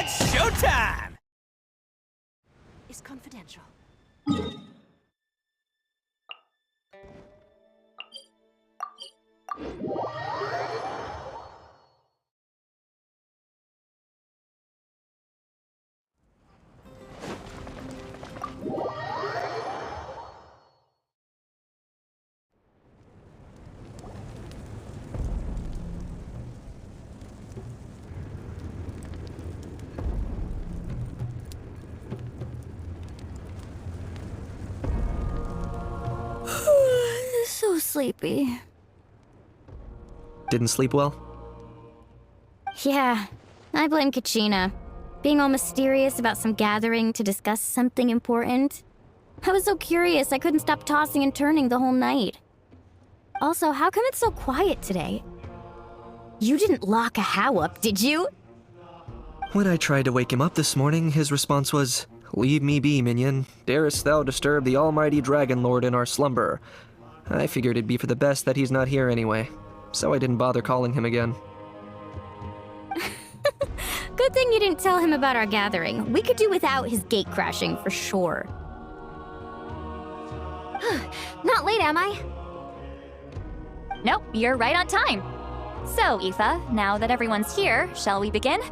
It's showtime! Is confidential. So sleepy. Didn't sleep well? Yeah, I blame Kachina. Being all mysterious about some gathering to discuss something important. I was so curious I couldn't stop tossing and turning the whole night. Also, how come it's so quiet today? You didn't lock a How up, did you? When I tried to wake him up this morning, his response was, "Leave me be, minion. Darest thou disturb the almighty Dragon Lord in our slumber?" I figured it'd be for the best that he's not here anyway, so I didn't bother calling him again. Good thing you didn't tell him about our gathering. We could do without his gate crashing for sure. Not late, am I? Nope, you're right on time. So, Aoife, now that everyone's here, shall we begin?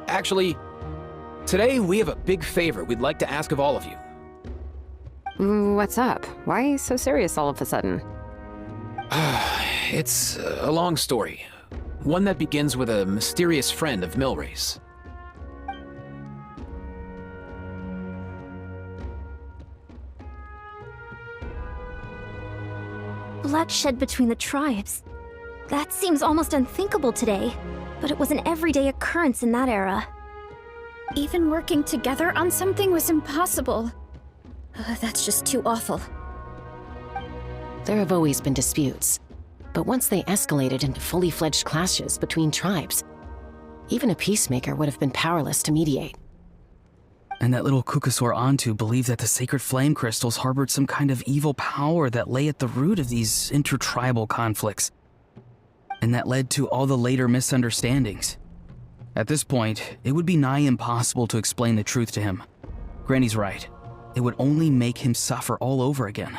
Actually, today we have a big favor we'd like to ask of all of you. What's up? Why so serious all of a sudden? It's a long story. One that begins with a mysterious friend of Milray's. Bloodshed between the tribes. That seems almost unthinkable today, but it was an everyday occurrence in that era. Even working together on something was impossible. That's just too awful. There have always been disputes, but once they escalated into fully fledged clashes between tribes, even a peacemaker would have been powerless to mediate. And that little Kukasaur Antu believed that the sacred flame crystals harbored some kind of evil power that lay at the root of these intertribal conflicts. And that led to all the later misunderstandings. At this point, it would be nigh impossible to explain the truth to him. Granny's right. It would only make him suffer all over again.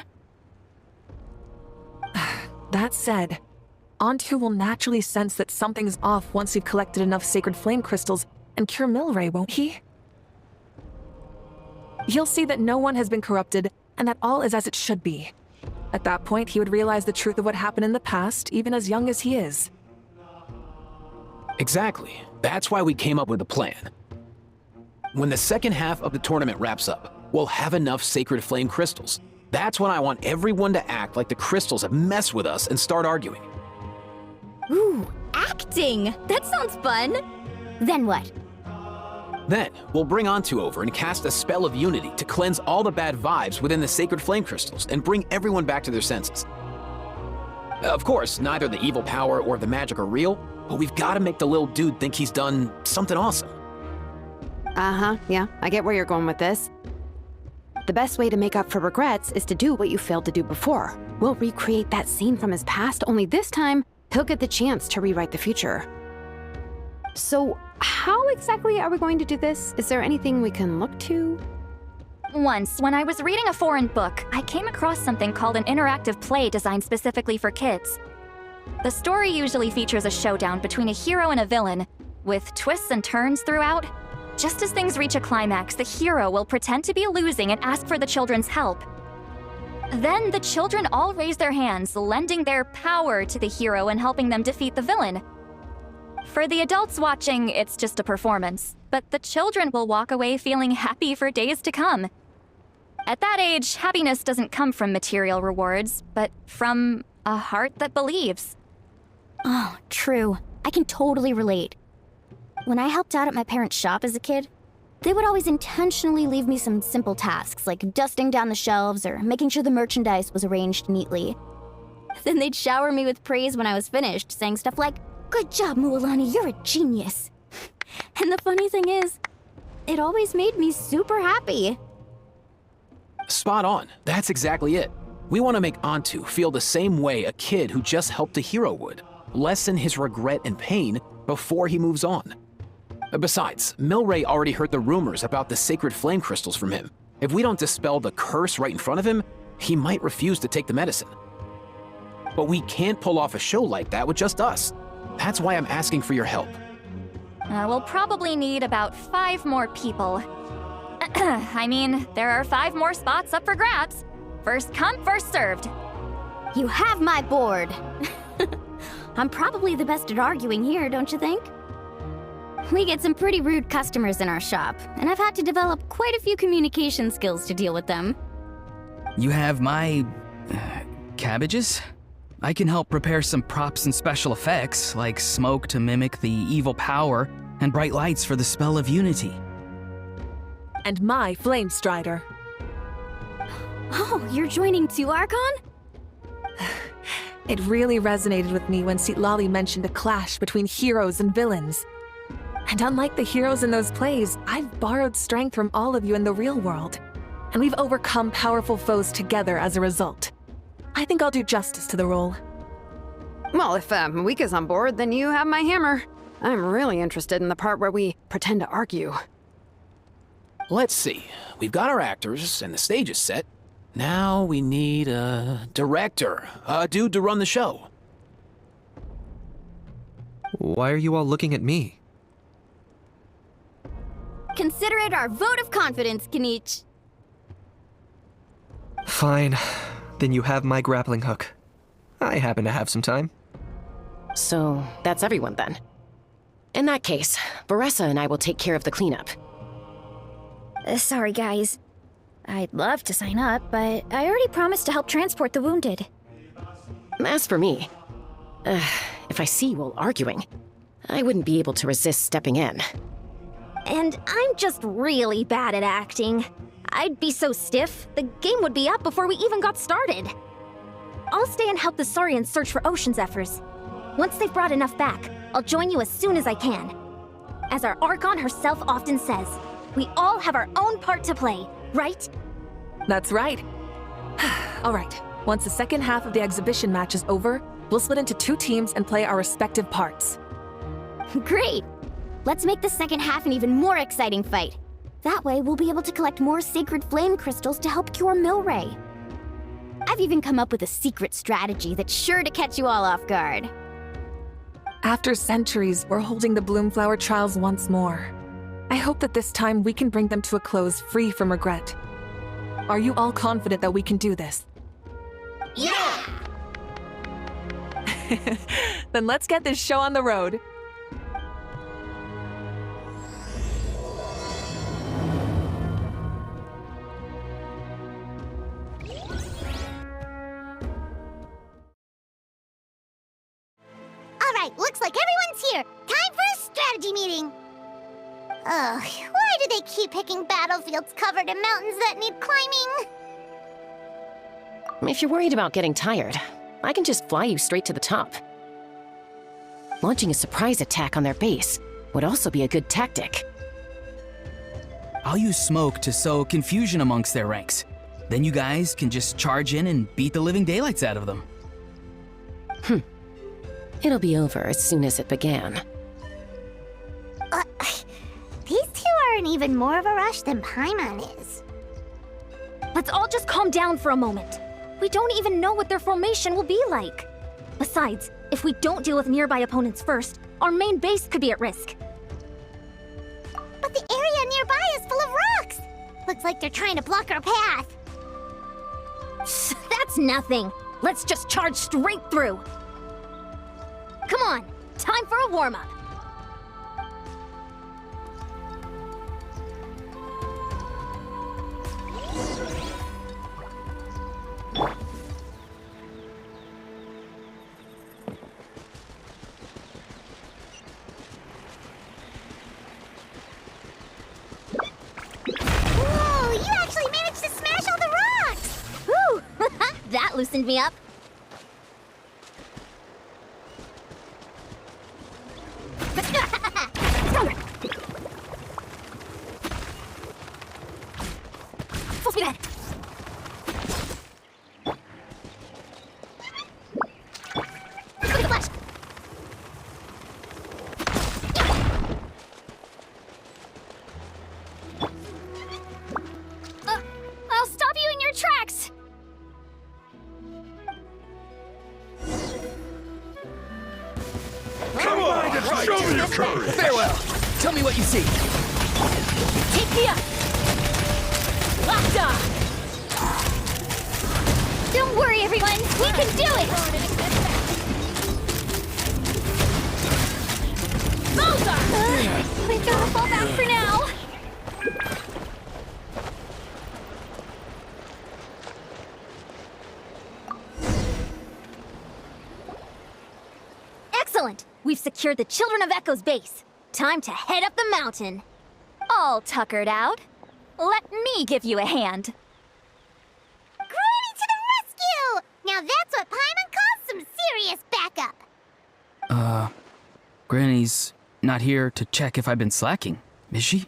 That said, Antu will naturally sense that something's off once we've collected enough sacred flame crystals and cure Milray, won't he? He'll see that no one has been corrupted and that all is as it should be. At that point, he would realize the truth of what happened in the past, even as young as he is. Exactly. That's why we came up with a plan. When the second half of the tournament wraps up, we'll have enough sacred flame crystals. That's when I want everyone to act like the crystals have messed with us and start arguing. Ooh, acting! That sounds fun! Then what? Then, we'll bring Antu over and cast a spell of unity to cleanse all the bad vibes within the sacred flame crystals and bring everyone back to their senses. Of course, neither the evil power or the magic are real, but we've got to make the little dude think he's done something awesome. Yeah, I get where you're going with this. The best way to make up for regrets is to do what you failed to do before. We'll recreate that scene from his past, only this time, he'll get the chance to rewrite the future. So, how exactly are we going to do this? Is there anything we can look to? Once, when I was reading a foreign book, I came across something called an interactive play designed specifically for kids. The story usually features a showdown between a hero and a villain, with twists and turns throughout. Just as things reach a climax, the hero will pretend to be losing and ask for the children's help. Then the children all raise their hands, lending their power to the hero and helping them defeat the villain. For the adults watching, it's just a performance, but the children will walk away feeling happy for days to come. At that age, happiness doesn't come from material rewards, but from a heart that believes. Oh, true. I can totally relate. When I helped out at my parents' shop as a kid, they would always intentionally leave me some simple tasks, like dusting down the shelves or making sure the merchandise was arranged neatly. Then they'd shower me with praise when I was finished, saying stuff like, "Good job, Mualani, you're a genius." And the funny thing is, it always made me super happy. Spot on. That's exactly it. We want to make Antu feel the same way a kid who just helped a hero would. Lessen his regret and pain before he moves on. Besides, Milray already heard the rumors about the sacred flame crystals from him. If we don't dispel the curse right in front of him, he might refuse to take the medicine. But we can't pull off a show like that with just us. That's why I'm asking for your help. We'll probably need about 5 more people. I mean, there are 5 more spots up for grabs. First come, first served. You have my board. I'm probably the best at arguing here, don't you think? We get some pretty rude customers in our shop, and I've had to develop quite a few communication skills to deal with them. You have my... cabbages? I can help prepare some props and special effects, like smoke to mimic the evil power, and bright lights for the spell of unity. And my flame strider. Oh, you're joining too, Archon? It really resonated with me when Citlali mentioned a clash between heroes and villains. And unlike the heroes in those plays, I've borrowed strength from all of you in the real world. And we've overcome powerful foes together as a result. I think I'll do justice to the role. Well, if Mika's on board, then you have my hammer. I'm really interested in the part where we pretend to argue. Let's see. We've got our actors, and the stage is set. Now we need a director, a dude to run the show. Why are you all looking at me? Consider it our vote of confidence, Kanich. Fine. Then you have my grappling hook. I happen to have some time. So, that's everyone then. In that case, Baressa and I will take care of the cleanup. Sorry, guys. I'd love to sign up, but I already promised to help transport the wounded. As for me, if I see you all arguing, I wouldn't be able to resist stepping in. And I'm just really bad at acting. I'd be so stiff, the game would be up before we even got started. I'll stay and help the Saurians search for Ocean Zephyrs. Once they've brought enough back, I'll join you as soon as I can. As our Archon herself often says, we all have our own part to play, right? That's right. All right, once the second half of the exhibition match is over, we'll split into 2 teams and play our respective parts. Great! Let's make the second half an even more exciting fight. That way, we'll be able to collect more sacred flame crystals to help cure Milray. I've even come up with a secret strategy that's sure to catch you all off guard. After centuries, we're holding the Bloomflower trials once more. I hope that this time we can bring them to a close free from regret. Are you all confident that we can do this? Yeah! Then let's get this show on the road. Alright, looks like everyone's here. Time for a strategy meeting. Ugh, why do they keep picking battlefields covered in mountains that need climbing? If you're worried about getting tired, I can just fly you straight to the top. Launching a surprise attack on their base would also be a good tactic. I'll use smoke to sow confusion amongst their ranks. Then you guys can just charge in and beat the living daylights out of them. It'll be over as soon as it began. These 2 are in even more of a rush than Paimon is. Let's all just calm down for a moment. We don't even know what their formation will be like. Besides, if we don't deal with nearby opponents first, our main base could be at risk. But the area nearby is full of rocks. Looks like they're trying to block our path. That's nothing. Let's just charge straight through. Come on, time for a warm-up. Whoa, you actually managed to smash all the rocks! Whew, that loosened me up. Full speed ahead. Quick flash. Show me your courage! Farewell. Tell me what you see. Take me up! Locked on! Don't worry, everyone. We can do it. We gotta fall back for now. Excellent. We've secured the Children of Echo's base. Time to head up the mountain. All tuckered out. Let me give you a hand. Granny to the rescue! Now that's what Paimon calls some serious backup. Granny's not here to check if I've been slacking, is she?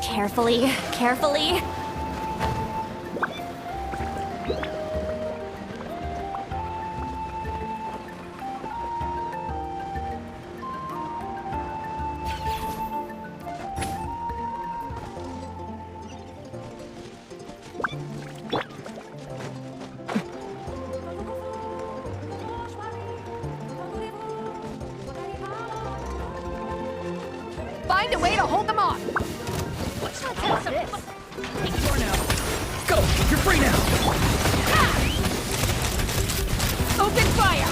Carefully, carefully. Find a way to hold them off. Go! You're free now! Open fire!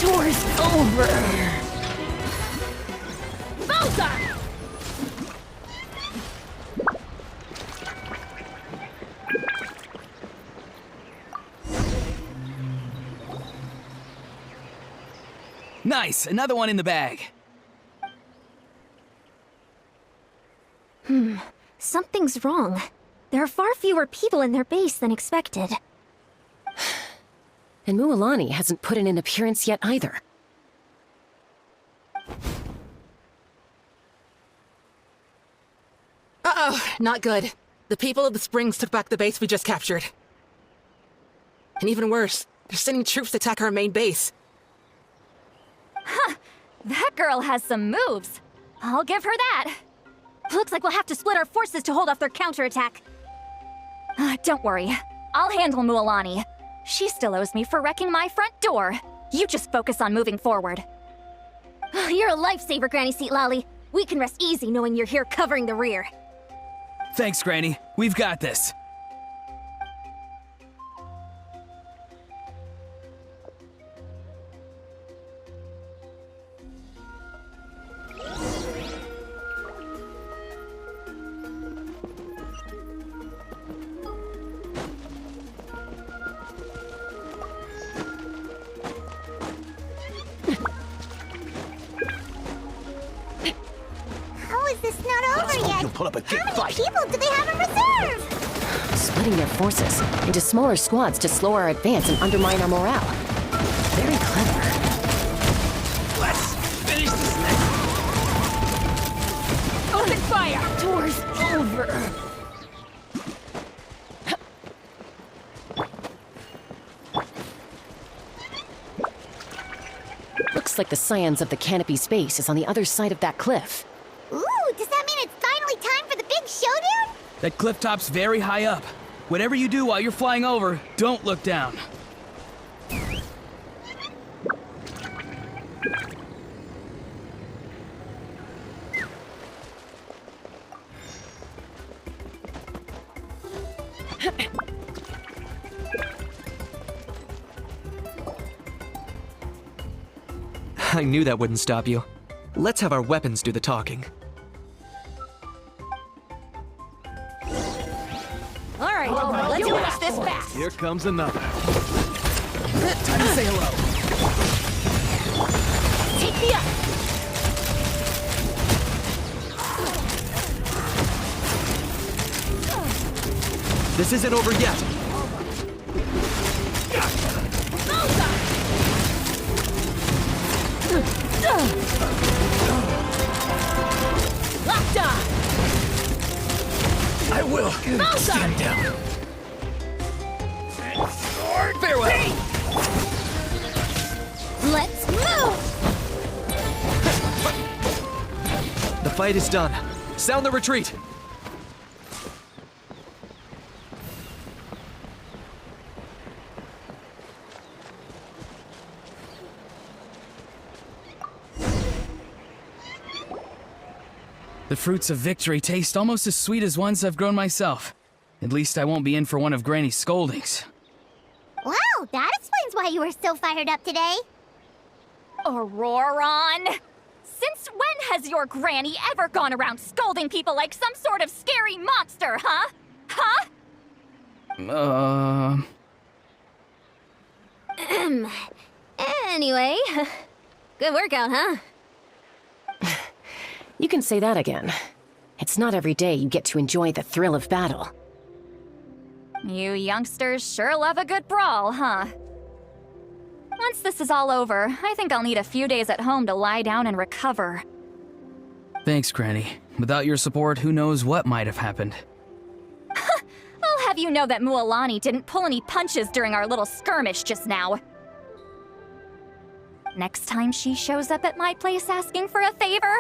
Door's over. Bullseye! Nice! Another one in the bag. Something's wrong. There are far fewer people in their base than expected. And Mualani hasn't put in an appearance yet either. Uh-oh, not good. The people of the Springs took back the base we just captured. And even worse, they're sending troops to attack our main base. That girl has some moves. I'll give her that. Looks like we'll have to split our forces to hold off their counterattack. Don't worry. I'll handle Mualani. She still owes me for wrecking my front door. You just focus on moving forward. You're a lifesaver, Granny Seat Lolly. We can rest easy knowing you're here covering the rear. Thanks, Granny. We've got this. How is this not over yet? You'll put up a good How many fight. people do they have in reserve? Splitting their forces into smaller squads to slow our advance and undermine our morale. Very clever. Let's finish this thing. Open fire! Door's over. Looks like the Scions of the Canopy's base is on the other side of that cliff. Ooh, does that mean it's finally time for the big showdown? That cliff top's very high up. Whatever you do while you're flying over, don't look down. I knew that wouldn't stop you. Let's have our weapons do the talking. All right, let's finish this fast. Here comes another. Time to say hello. Take me up. This isn't over yet. Locked on! I will. Stand down. Farewell! Let's move! The fight is done. Sound the retreat! The fruits of victory taste almost as sweet as ones I've grown myself. At least I won't be in for one of Granny's scoldings. Wow, that explains why you were so fired up today. Auroron! Since when has your granny ever gone around scolding people like some sort of scary monster, huh? Huh? Anyway, good workout, huh? You can say that again. It's not every day you get to enjoy the thrill of battle. You youngsters sure love a good brawl, huh? Once this is all over, I think I'll need a few days at home to lie down and recover. Thanks, Granny. Without your support, who knows what might have happened. I'll have you know that Mualani didn't pull any punches during our little skirmish just now. Next time she shows up at my place asking for a favor,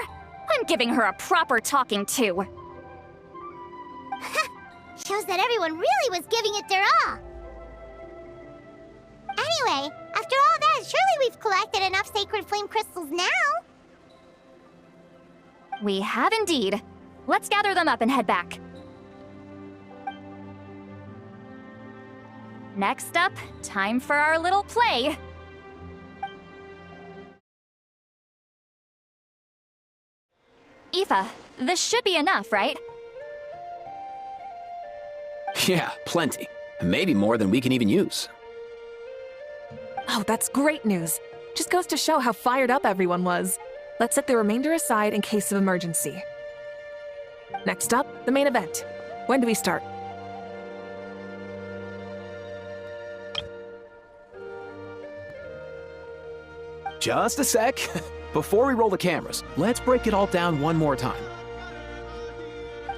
I'm giving her a proper talking to. Shows that everyone really was giving it their all. Anyway, after all that, surely we've collected enough sacred flame crystals now. We have indeed. Let's gather them up and head back. Next up, time for our little play. Aoife, this should be enough, right? Yeah, plenty. Maybe more than we can even use. Oh, that's great news. Just goes to show how fired up everyone was. Let's set the remainder aside in case of emergency. Next up, the main event. When do we start? Just a sec. Before we roll the cameras, let's break it all down one more time.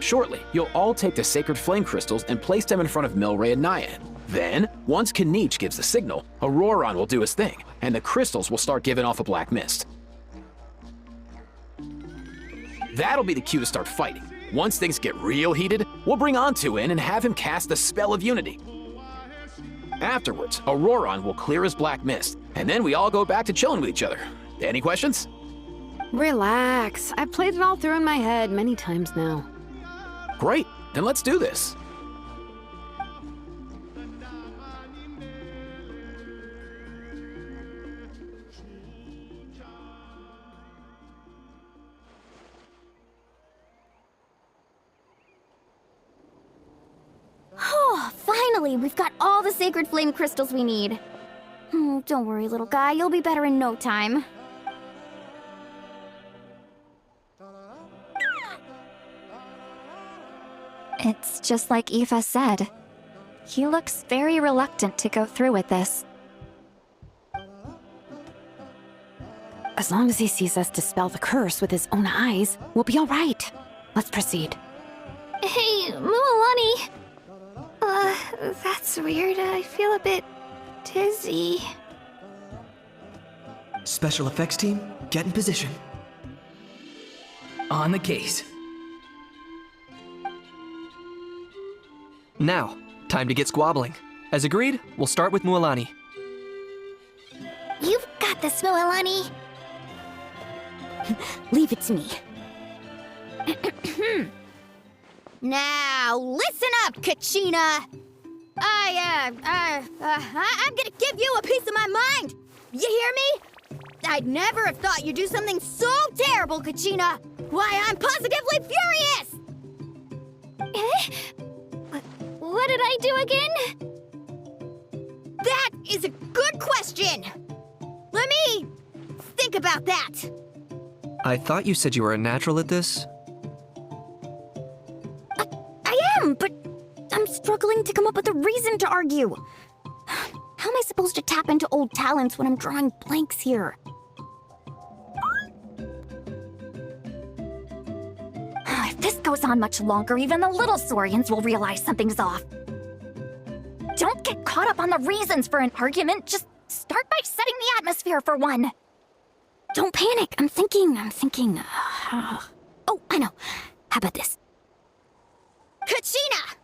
Shortly, you'll all take the sacred flame crystals and place them in front of Milray and Nyan. Then, once Kanich gives the signal, Auroron will do his thing, and the crystals will start giving off a black mist. That'll be the cue to start fighting. Once things get real heated, we'll bring Antu in and have him cast the spell of unity. Afterwards, Auroron will clear his black mist, and then we all go back to chilling with each other. Any questions? Relax. I've played it all through in my head many times now. Great, then let's do this. Oh, finally, we've got all the sacred flame crystals we need. Oh, don't worry, little guy, you'll be better in no time. It's just like Aoife said. He looks very reluctant to go through with this. As long as he sees us dispel the curse with his own eyes, we'll be all right. Let's proceed. Hey, Mualani. That's weird. I feel a bit dizzy. Special effects team, get in position. On the case. Now, time to get squabbling. As agreed, we'll start with Mualani. You've got this, Mualani. Leave it to me. Now, listen up, Kachina. I'm gonna give you a piece of my mind. You hear me? I'd never have thought you'd do something so terrible, Kachina. Why, I'm positively furious! What did I do again? That is a good question. Let me think about that. I thought you said you were a natural at this. I am, but I'm struggling to come up with a reason to argue. How am I supposed to tap into old talents when I'm drawing blanks here? this goes on much longer, even the little Saurians will realize something's off. Don't get caught up on the reasons for an argument. Just start by setting the atmosphere for one. Don't panic. I'm thinking. Oh, I know. How about this? Kachina!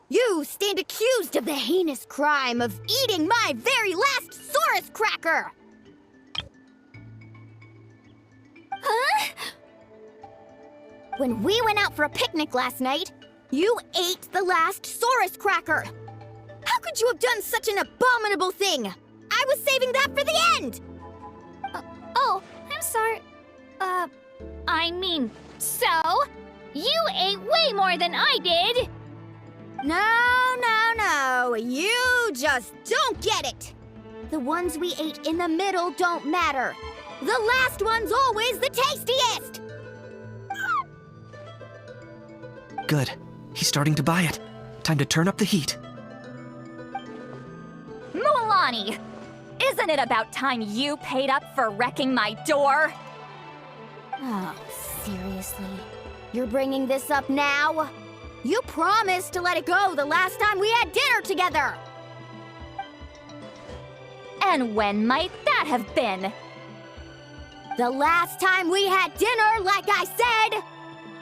You stand accused of the heinous crime of eating my very last Saurus cracker! Huh? When we went out for a picnic last night, you ate the last Saurus cracker! How could you have done such an abominable thing? I was saving that for the end! Oh, I'm sorry. I mean, so? You ate way more than I did! No, you just don't get it! The ones we ate in the middle don't matter. The last one's always the tastiest! Good. He's starting to buy it. Time to turn up the heat. Mualani! Isn't it about time you paid up for wrecking my door? Oh, seriously? You're bringing this up now? You promised to let it go the last time we had dinner together! And when might that have been? The last time we had dinner, like I said!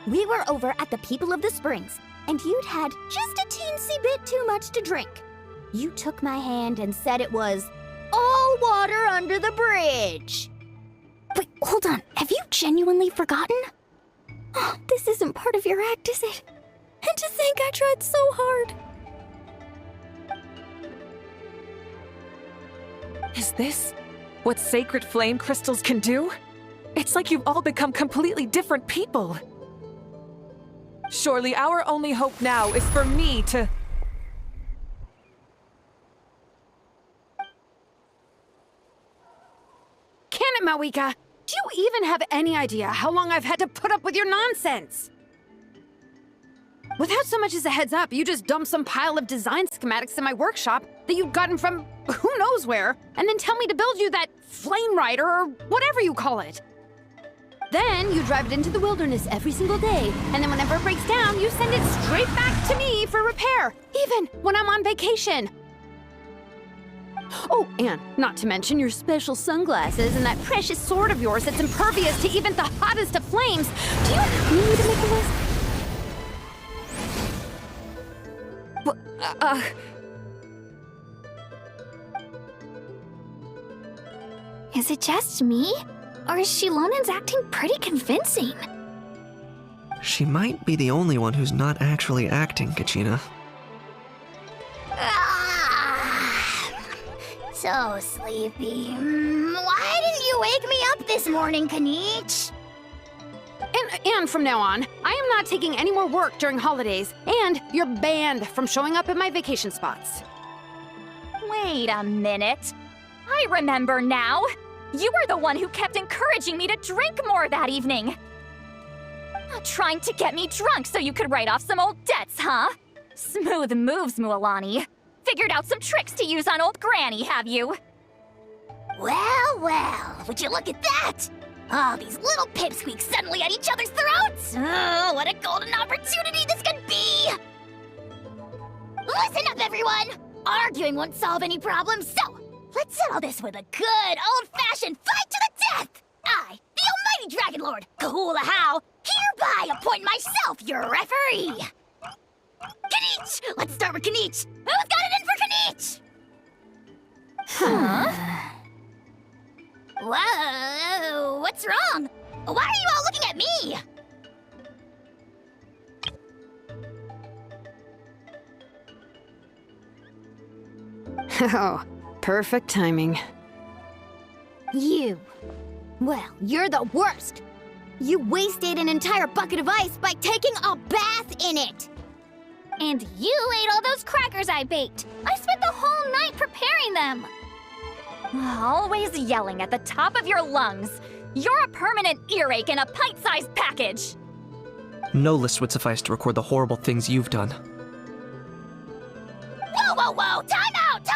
We were over at the People of the Springs, and you'd had just a teensy bit too much to drink. You took my hand and said it was all water under the bridge. Wait, hold on. Have you genuinely forgotten? Oh, this isn't part of your act, is it? And to think I tried so hard. Is this what sacred flame crystals can do? It's like you've all become completely different people. Surely our only hope now is for me to... Can it, Mawika? Do you even have any idea how long I've had to put up with your nonsense? Without so much as a heads up, you just dump some pile of design schematics in my workshop that you'd gotten from who knows where, and then tell me to build you that flame rider or whatever you call it. Then you drive it into the wilderness every single day, and then whenever it breaks down, you send it straight back to me for repair, even when I'm on vacation. Oh, and not to mention your special sunglasses and that precious sword of yours that's impervious to even the hottest of flames. Do you need me to make a list? Is it just me? Or is Shilonen's acting pretty convincing? She might be the only one who's not actually acting, Kachina. So sleepy. Why didn't you wake me up this morning, Kanich? And from now on, I am not taking any more work during holidays, and you're banned from showing up at my vacation spots. Wait a minute. I remember now. You were the one who kept encouraging me to drink more that evening. Trying to get me drunk so you could write off some old debts, huh? Smooth moves, Mualani. Figured out some tricks to use on old Granny, have you? Well, would you look at that? Oh, these little pipsqueaks suddenly at each other's throats! Oh, what a golden opportunity this could be! Listen up, everyone! Arguing won't solve any problems, so let's settle this with a good old-fashioned fight to the death! I, the almighty Dragon Lord, Kahula-How, hereby appoint myself your referee! Kanich! Let's start with Kanich! Who's got it in for Kanich? Huh? Whoa, what's wrong? Why are you all looking at me? Oh, perfect timing. You. Well, you're the worst. You wasted an entire bucket of ice by taking a bath in it. And you ate all those crackers I baked. I spent the whole night preparing them. Always yelling at the top of your lungs. You're a permanent earache in a pint-sized package. No list would suffice to record the horrible things you've done. Whoa! Time out!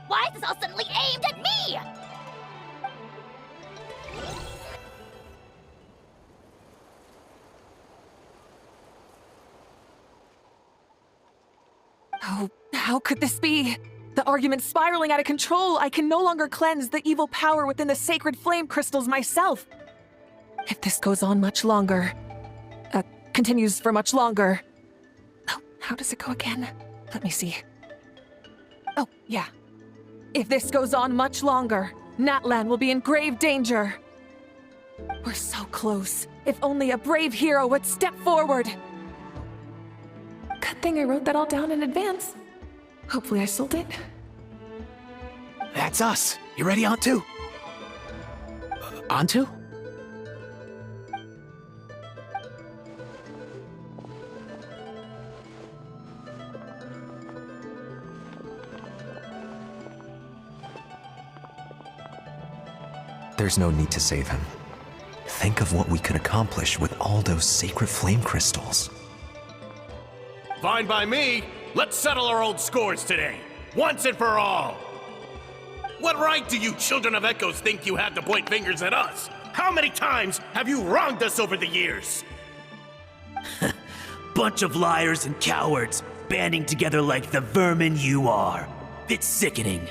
Why is this all suddenly aimed at me? Oh, how could this be? The argument's spiraling out of control. I can no longer cleanse the evil power within the sacred flame crystals myself. If this goes on much longer, continues for much longer. Oh, how does it go again? Let me see. Oh, yeah. If this goes on much longer, Natlan will be in grave danger. We're so close. If only a brave hero would step forward. Good thing I wrote that all down in advance. Hopefully I sold it. That's us. You ready, Antu? Antu? There's no need to save him. Think of what we could accomplish with all those sacred flame crystals. Fine by me. Let's settle our old scores today, once and for all. What right do you children of Echoes think you have to point fingers at us? How many times have you wronged us over the years? Bunch of liars and cowards, banding together like the vermin you are. It's sickening.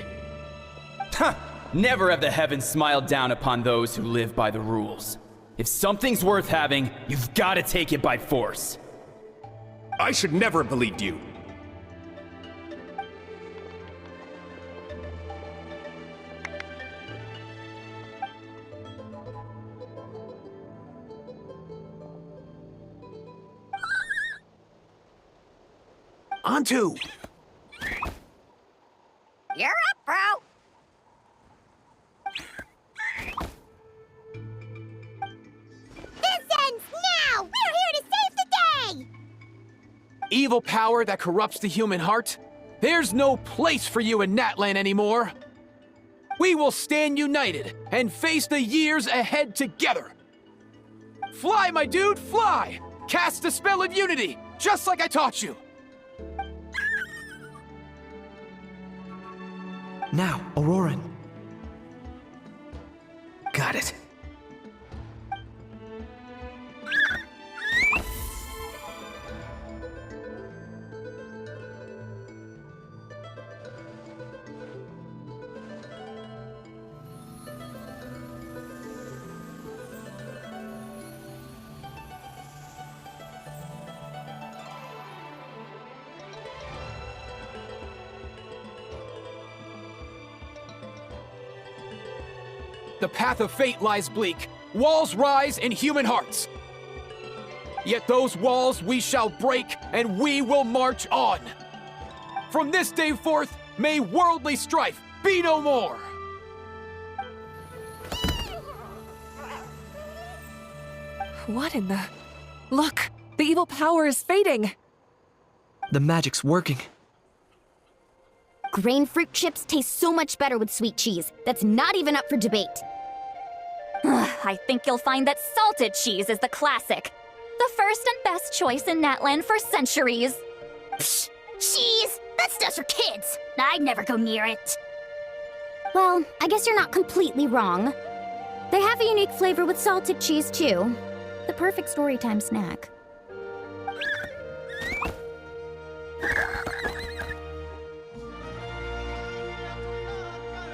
Ha! Never have the heavens smiled down upon those who live by the rules. If something's worth having, you've got to take it by force. I should never have believed you. Antu! You're up, bro. This ends now! We're here to save the day! Evil power that corrupts the human heart? There's no place for you in Natlan anymore! We will stand united and face the years ahead together! Fly, my dude, fly! Cast a spell of unity, just like I taught you! Now, Auroran. Got it. The path of fate lies bleak. Walls rise in human hearts. Yet those walls we shall break, and we will march on. From this day forth, may worldly strife be no more. What in the... Look! The evil power is fading! The magic's working. Grain fruit chips taste so much better with sweet cheese. That's not even up for debate. I think you'll find that salted cheese is the classic. The first and best choice in Natlan for centuries. Psh, cheese! That stuff's for kids. I'd never go near it. Well, I guess you're not completely wrong. They have a unique flavor with salted cheese, too. The perfect storytime snack.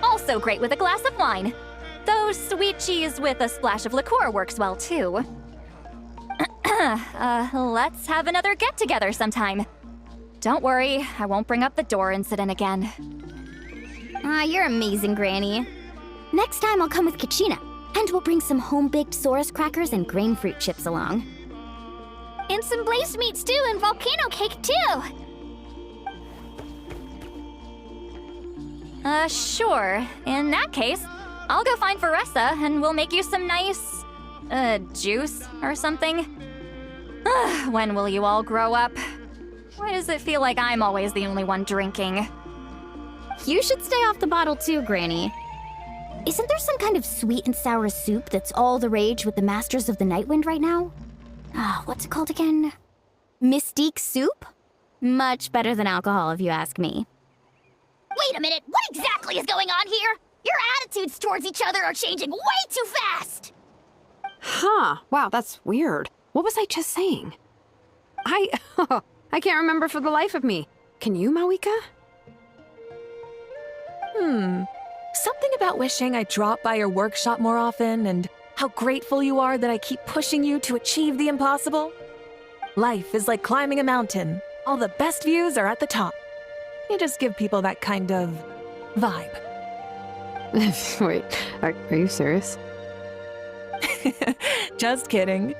Also great with a glass of wine. Though sweet cheese with a splash of liqueur works well, too. Let's have another get-together sometime. Don't worry, I won't bring up the door incident again. You're amazing, Granny. Next time I'll come with Kachina, and we'll bring some home-baked Saurus crackers and grain fruit chips along. And some blaze meat stew and volcano cake, too! Sure. In that case, I'll go find Varessa and we'll make you some nice, juice or something. When will you all grow up? Why does it feel like I'm always the only one drinking? You should stay off the bottle too, Granny. Isn't there some kind of sweet and sour soup that's all the rage with the Masters of the Nightwind right now? What's it called again? Mystique soup? Much better than alcohol, if you ask me. Wait a minute, what exactly is going on here? Your attitudes towards each other are changing way too fast! Huh. Wow, that's weird. What was I just saying? I can't remember for the life of me. Can you, Mawika? Something about wishing I dropped by your workshop more often and how grateful you are that I keep pushing you to achieve the impossible. Life is like climbing a mountain. All the best views are at the top. You just give people that kind of vibe. Wait, are you serious? Just kidding.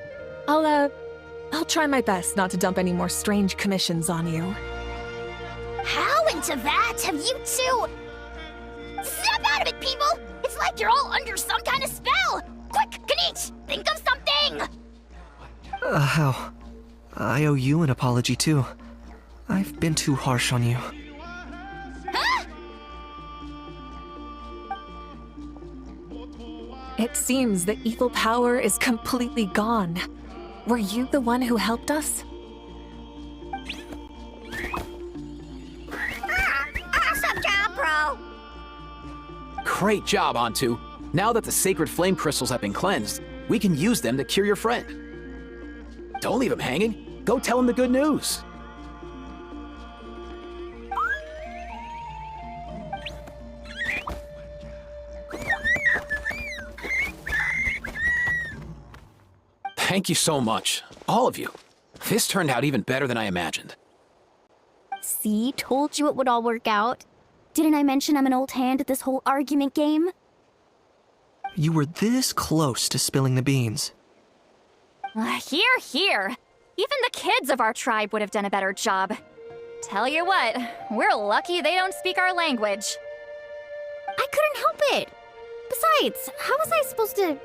I'll try my best not to dump any more strange commissions on you. How into that have you two? Snap out of it, people! It's like you're all under some kind of spell! Quick, Kanich, think of something! How? I owe you an apology, too. I've been too harsh on you. Huh? It seems the evil power is completely gone. Were you the one who helped us? Awesome job, bro! Great job, Antu. Now that the sacred flame crystals have been cleansed, we can use them to cure your friend. Don't leave him hanging. Go tell him the good news. Thank you so much, all of you. This turned out even better than I imagined. See, told you it would all work out. Didn't I mention I'm an old hand at this whole argument game? You were this close to spilling the beans. Here, here. Even the kids of our tribe would have done a better job. Tell you what, we're lucky they don't speak our language. I couldn't help it. Besides, how was I supposed to,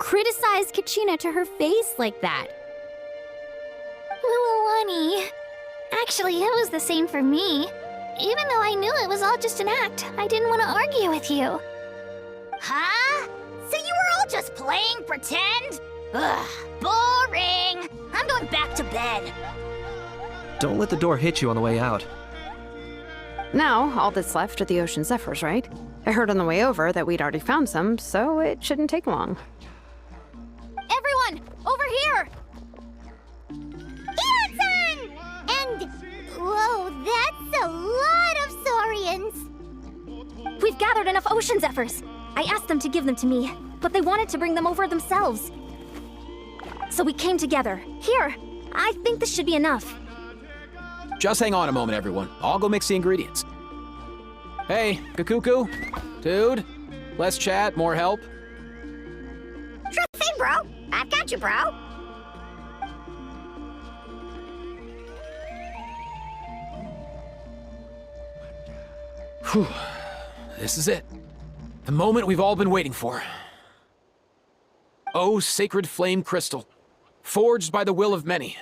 criticize Kachina to her face like that? Lualani. Actually, it was the same for me. Even though I knew it was all just an act, I didn't want to argue with you. Huh? So you were all just playing pretend? Ugh, boring! I'm going back to bed. Don't let the door hit you on the way out. Now, all that's left are the ocean zephyrs, right? I heard on the way over that we'd already found some, so it shouldn't take long. Everyone, over here! Ian-san! And, whoa, that's a lot of saurians! We've gathered enough ocean zephyrs. I asked them to give them to me, but they wanted to bring them over themselves. So we came together. Here, I think this should be enough. Just hang on a moment, everyone. I'll go mix the ingredients. Hey, Kakuku, dude, less chat, more help. Sure thing, bro. I've got you, bro. Whew. This is it. The moment we've all been waiting for. Oh, sacred flame crystal, forged by the will of many,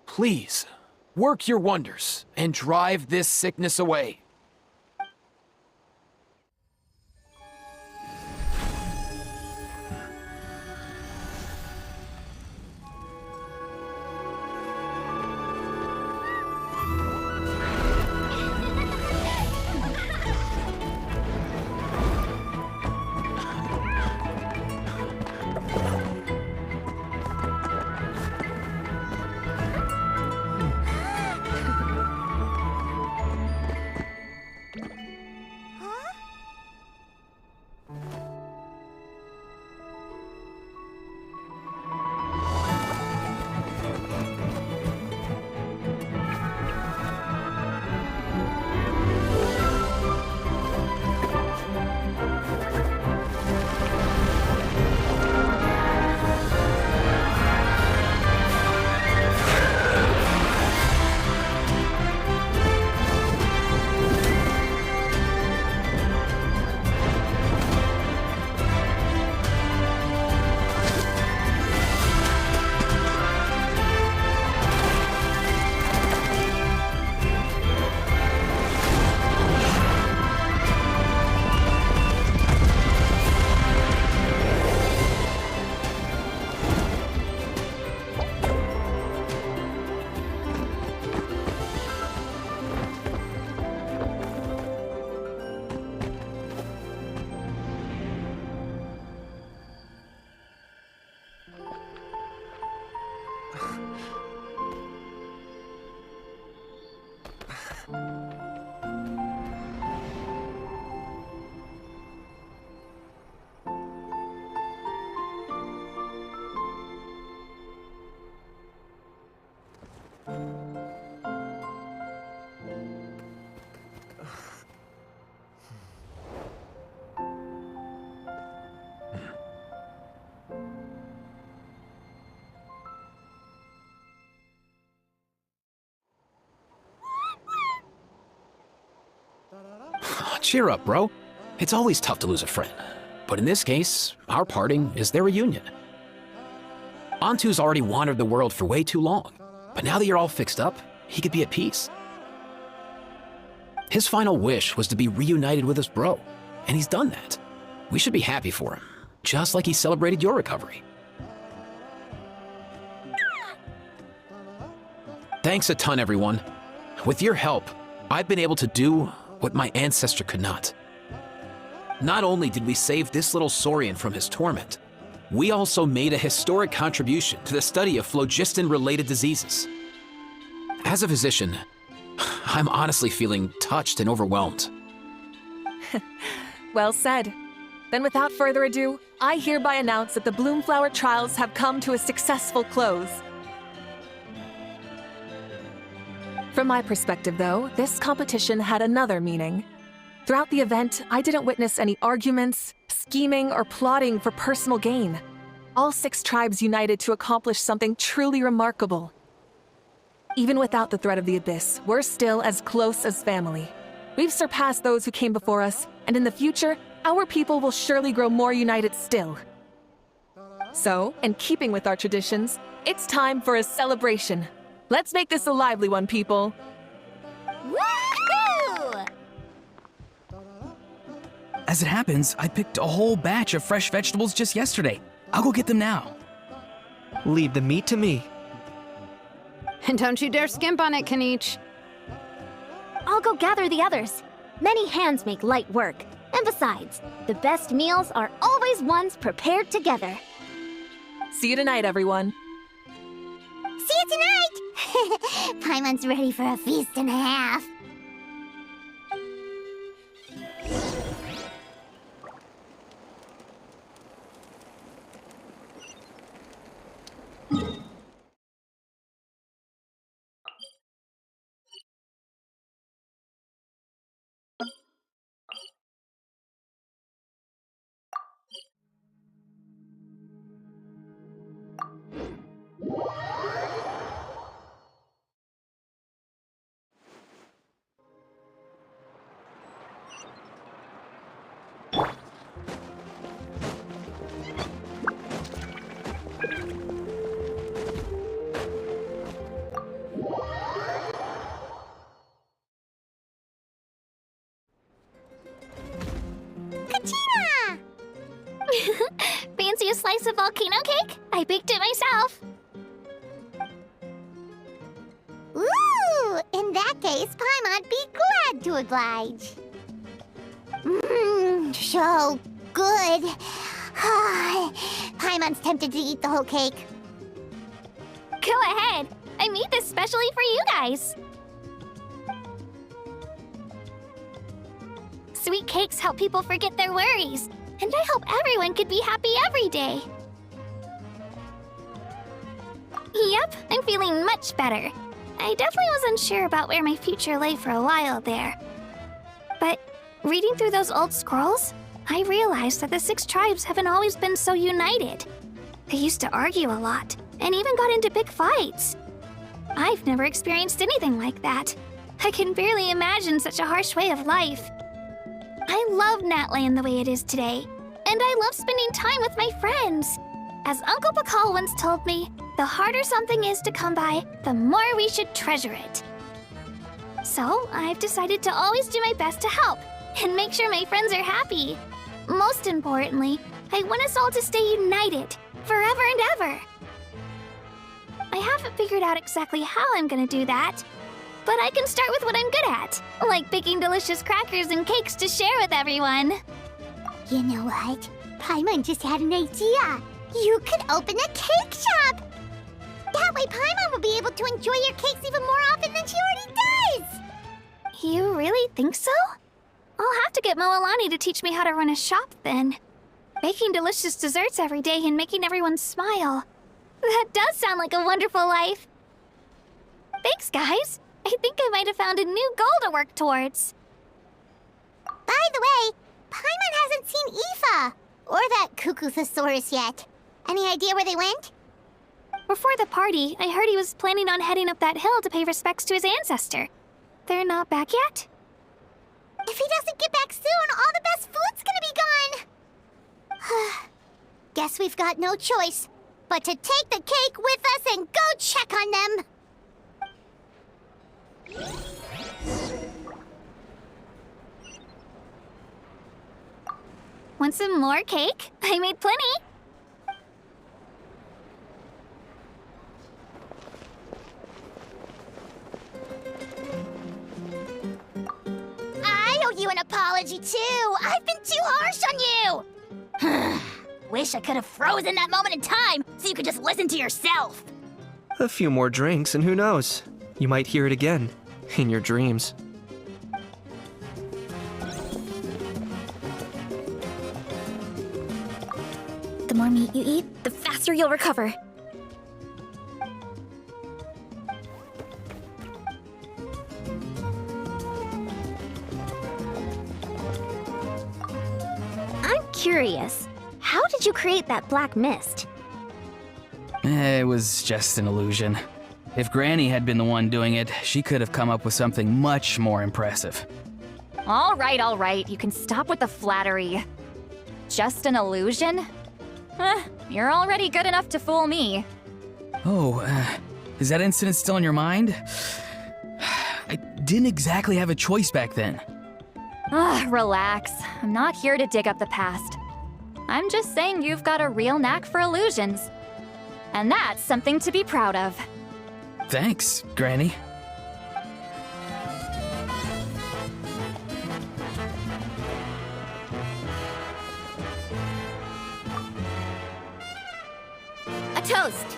please, work your wonders and drive this sickness away. Cheer up, bro. It's always tough to lose a friend. But in this case, our parting is their reunion. Antu's already wandered the world for way too long. But now that you're all fixed up, he could be at peace. His final wish was to be reunited with his bro, and he's done that. We should be happy for him, just like he celebrated your recovery. Thanks a ton, everyone. With your help, I've been able to do what my ancestor could not. Not only did we save this little Saurian from his torment, we also made a historic contribution to the study of phlogiston-related diseases. As a physician, I'm honestly feeling touched and overwhelmed. Well said. Then without further ado, I hereby announce that the Bloomflower trials have come to a successful close. From my perspective, though, this competition had another meaning. Throughout the event, I didn't witness any arguments, scheming, or plotting for personal gain. All 6 tribes united to accomplish something truly remarkable. Even without the threat of the Abyss, we're still as close as family. We've surpassed those who came before us, and in the future, our people will surely grow more united still. So, in keeping with our traditions, it's time for a celebration. Let's make this a lively one, people. Woohoo! As it happens, I picked a whole batch of fresh vegetables just yesterday. I'll go get them now. Leave the meat to me. And don't you dare skimp on it, Kanich. I'll go gather the others. Many hands make light work. And besides, the best meals are always ones prepared together. See you tonight, everyone. See you tonight! Paimon's ready for a feast and a half. Fancy a slice of volcano cake? I baked it myself. Ooh! In that case, Paimon'd be glad to oblige. Mmm, so good. Paimon's tempted to eat the whole cake. Go ahead. I made this specially for you guys. Sweet cakes help people forget their worries. And I hope everyone could be happy every day. Yep, I'm feeling much better. I definitely wasn't sure about where my future lay for a while there. But reading through those old scrolls, I realized that the 6 tribes haven't always been so united. They used to argue a lot, and even got into big fights. I've never experienced anything like that. I can barely imagine such a harsh way of life. I love Natland the way it is today, and I love spending time with my friends. As Uncle Pakal once told me, the harder something is to come by, the more we should treasure it. So, I've decided to always do my best to help, and make sure my friends are happy. Most importantly, I want us all to stay united, forever and ever. I haven't figured out exactly how I'm gonna do that, but I can start with what I'm good at, like baking delicious crackers and cakes to share with everyone. You know what? Paimon just had an idea. You could open a cake shop. That way Paimon will be able to enjoy your cakes even more often than she already does. You really think so? I'll have to get Moalani to teach me how to run a shop then. Baking delicious desserts every day and making everyone smile. That does sound like a wonderful life. Thanks, guys. I think I might have found a new goal to work towards. By the way, Paimon hasn't seen Aoife or that Cuckoosaurus yet. Any idea where they went? Before the party, I heard he was planning on heading up that hill to pay respects to his ancestor. They're not back yet? If he doesn't get back soon, all the best food's gonna be gone. Guess we've got no choice but to take the cake with us and go check on them. Want some more cake? I made plenty. I owe you an apology, too. I've been too harsh on you. Wish I could have frozen that moment in time so you could just listen to yourself. A few more drinks, and who knows? You might hear it again in your dreams. The more meat you eat, the faster you'll recover. I'm curious. How did you create that black mist? It was just an illusion. If Granny had been the one doing it, she could have come up with something much more impressive. All right, you can stop with the flattery. Just an illusion? You're already good enough to fool me. Oh, is that incident still in your mind? I didn't exactly have a choice back then. Relax. I'm not here to dig up the past. I'm just saying you've got a real knack for illusions. And that's something to be proud of. Thanks, Granny. A toast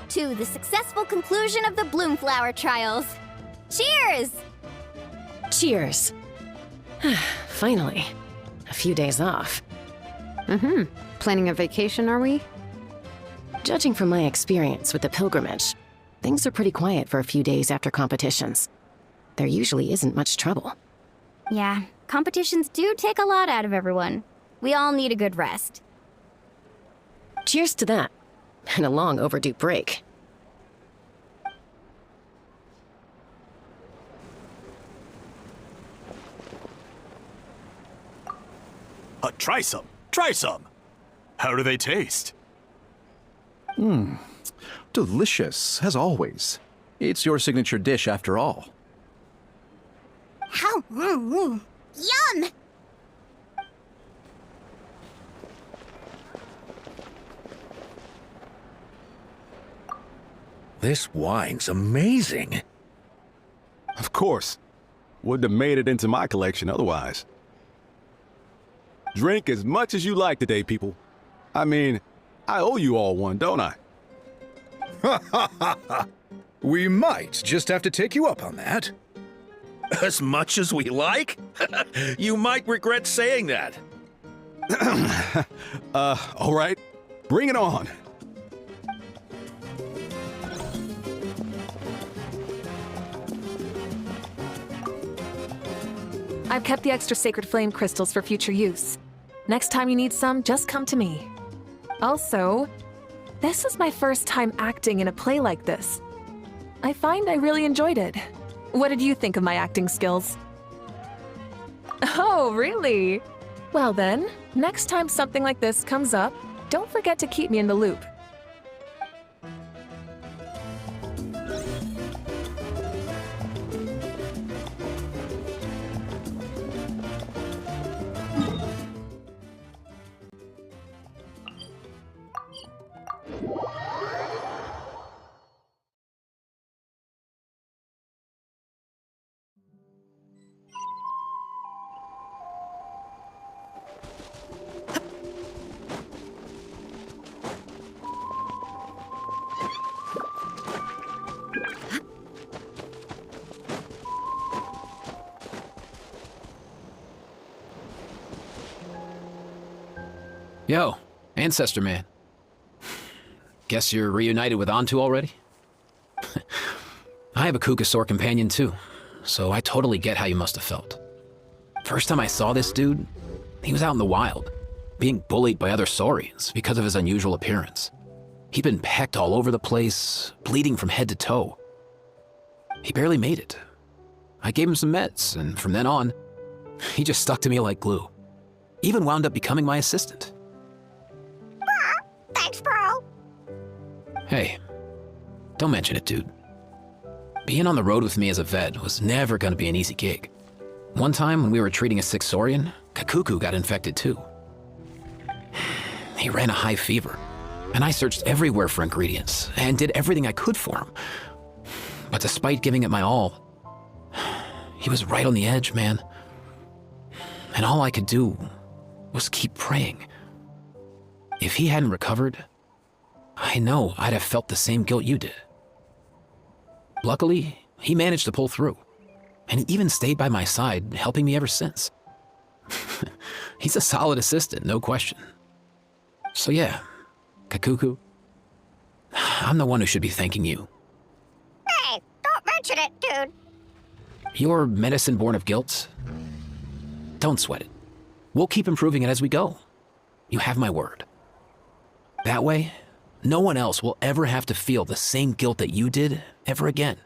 to the successful conclusion of the Bloomflower trials. Cheers! Cheers. Finally. A few days off. Planning a vacation, are we? Judging from my experience with the pilgrimage, things are pretty quiet for a few days after competitions. There usually isn't much trouble. Yeah, competitions do take a lot out of everyone. We all need a good rest. Cheers to that. And a long overdue break. Try some. Try some. How do they taste? Delicious, as always. It's your signature dish after all. How? Yum! This wine's amazing. Of course. Wouldn't have made it into my collection otherwise. Drink as much as you like today, people. I mean, I owe you all one, don't I? Ha ha ha ha! We might just have to take you up on that. As much as we like? You might regret saying that. All right. Bring it on. I've kept the extra sacred flame crystals for future use. Next time you need some, just come to me. Also, this is my first time acting in a play like this. I find I really enjoyed it. What did you think of my acting skills? Oh, really? Well then, next time something like this comes up, don't forget to keep me in the loop. Yo, Ancestor Man. Guess you're reunited with Antu already? I have a Kukasaur companion too, so I totally get how you must have felt. First time I saw this dude, he was out in the wild, being bullied by other Saurians because of his unusual appearance. He'd been pecked all over the place, bleeding from head to toe. He barely made it. I gave him some meds, and from then on, He just stuck to me like glue. Even wound up becoming my assistant. Thanks, bro. Hey, don't mention it, dude. Being on the road with me as a vet was never gonna be an easy gig. One time when we were treating a sick Saurian, Kakuku got infected too. He ran a high fever, and I searched everywhere for ingredients and did everything I could for him. But despite giving it my all, he was right on the edge, man. And all I could do was keep praying. If he hadn't recovered, I know I'd have felt the same guilt you did. Luckily, he managed to pull through, and he even stayed by my side, helping me ever since. He's a solid assistant, no question. So yeah, Kakuku, I'm the one who should be thanking you. Hey, don't mention it, dude. Your medicine born of guilt? Don't sweat it. We'll keep improving it as we go. You have my word. That way, no one else will ever have to feel the same guilt that you did ever again.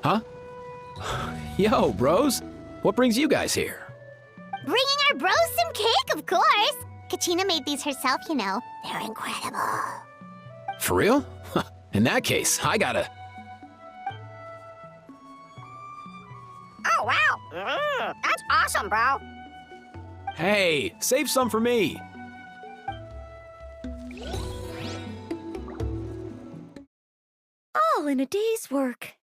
Huh? Yo, bros. What brings you guys here? Bringing our bros some cake, of course. Kachina made these herself, you know. They're incredible. For real? In that case, I gotta... Oh, wow. That's awesome, bro. Hey, save some for me. All in a day's work.